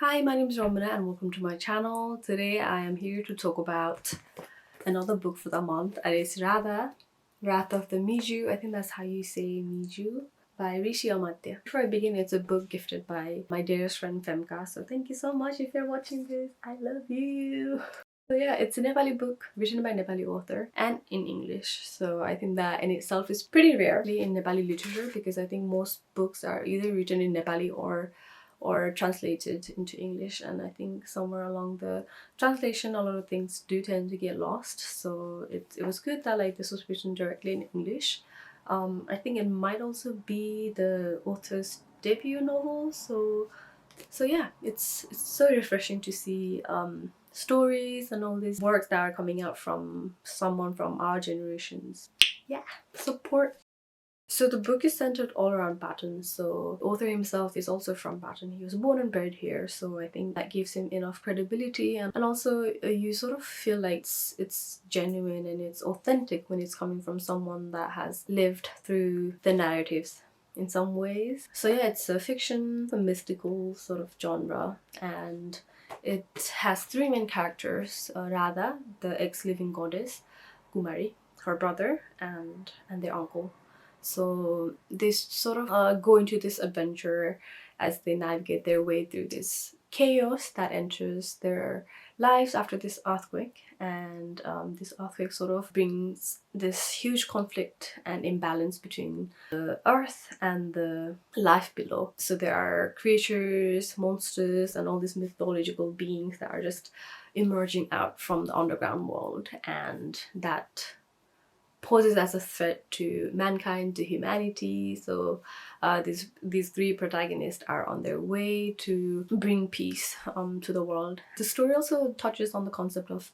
Hi, my name is Ramuna and welcome to my channel. Today I am here to talk about another book for the month, and it's Radha, Wrath of the Maeju. I think that's how you say Maeju, by Rishi Amatya. Before I begin, it's a book gifted by my dearest friend Femka, so thank you so much if you're watching this. I love you. So yeah, it's a Nepali book written by a Nepali author and in English. So I think that in itself is pretty rare in Nepali literature, because I think most books are either written in Nepali or translated into English, and I think somewhere along the translation a lot of things do tend to get lost. So it was good that like this was written directly in English. I think it might also be the author's debut novel, so yeah, it's so refreshing to see stories and all these works that are coming out from someone from our generations. Yeah, support. So the book is centered all around Patan. So the author himself is also from Patan. He was born and bred here, so I think that gives him enough credibility, and also you sort of feel like it's genuine and it's authentic when it's coming from someone that has lived through the narratives in some ways. So yeah, it's a fiction, a mystical sort of genre, and it has three main characters: Radha, the ex-living goddess, Kumari, her brother, and their uncle. So they sort of go into this adventure as they navigate their way through this chaos that enters their lives after this earthquake. And this earthquake sort of brings this huge conflict and imbalance between the earth and the life below. So there are creatures, monsters, and all these mythological beings that are just emerging out from the underground world, and that poses as a threat to mankind, to humanity. So these three protagonists are on their way to bring peace to the world. The story also touches on the concept of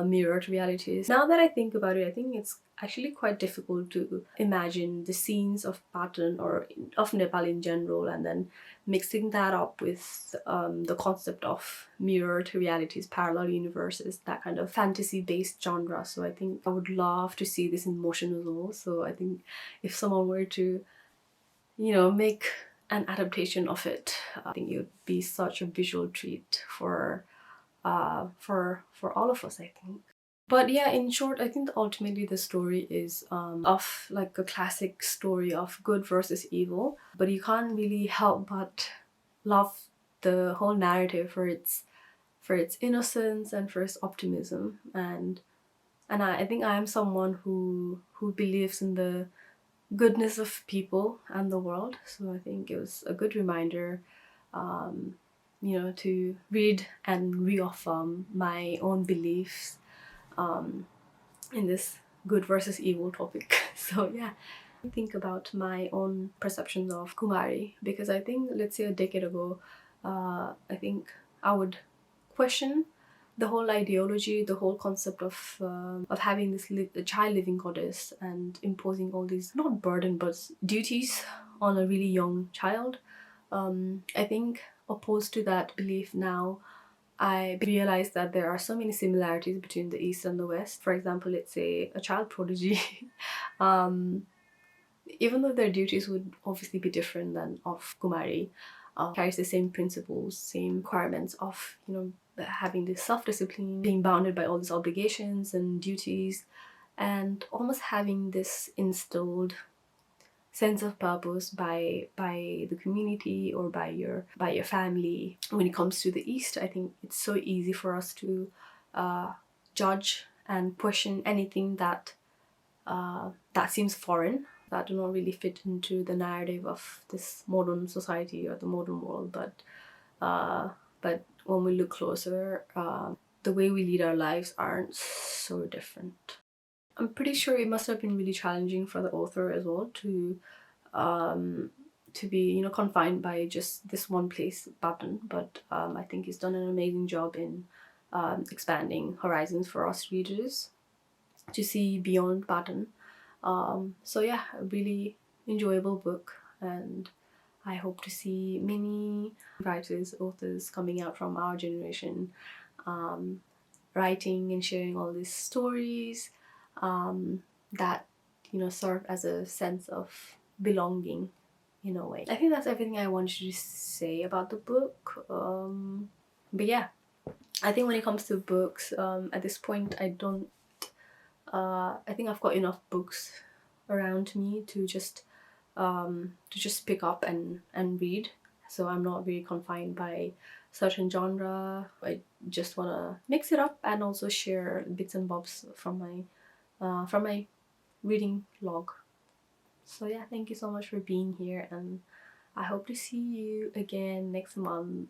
mirrored realities. Now that I think about it, I think it's actually quite difficult to imagine the scenes of Patan or of Nepal in general, and then mixing that up with the concept of mirrored realities, parallel universes, that kind of fantasy-based genre. So I think I would love to see this in motion as well. So I think if someone were to, make an adaptation of it, I think it would be such a visual treat for all of us, I think. But yeah, in short, I think ultimately the story is of like a classic story of good versus evil, but you can't really help but love the whole narrative for its innocence and for its optimism. And I think I am someone who believes in the goodness of people and the world. So I think it was a good reminder, to read and reaffirm my own beliefs in this good versus evil topic. So yeah, think about my own perceptions of Kumari, because I think, let's say a decade ago, I think I would question the whole ideology, the whole concept of having this a child living goddess and imposing all these, not burden but duties on a really young child. I think opposed to that belief now, I realized that there are so many similarities between the East and the West. For example, let's say a child prodigy. um, Even though their duties would obviously be different than of Kumari, carries the same principles, same requirements of, having this self-discipline, being bounded by all these obligations and duties, and almost having this instilled sense of purpose by the community or by your family. When it comes to the East, I think it's so easy for us to judge and question anything that seems foreign, that do not really fit into the narrative of this modern society or the modern world. But when we look closer, the way we lead our lives aren't so different. I'm pretty sure it must have been really challenging for the author as well to be, confined by just this one place button. But I think he's done an amazing job in expanding horizons for us readers to see beyond button. So yeah, a really enjoyable book, and I hope to see many writers, authors coming out from our generation, writing and sharing all these stories that serve as a sense of belonging in a way. I think that's everything I wanted to say about the book. But yeah, I think when it comes to books, at this point I don't I think I've got enough books around me to just pick up and read, so I'm not really confined by certain genre. I just want to mix it up and also share bits and bobs from my reading log. So yeah, thank you so much for being here, and I hope to see you again next month.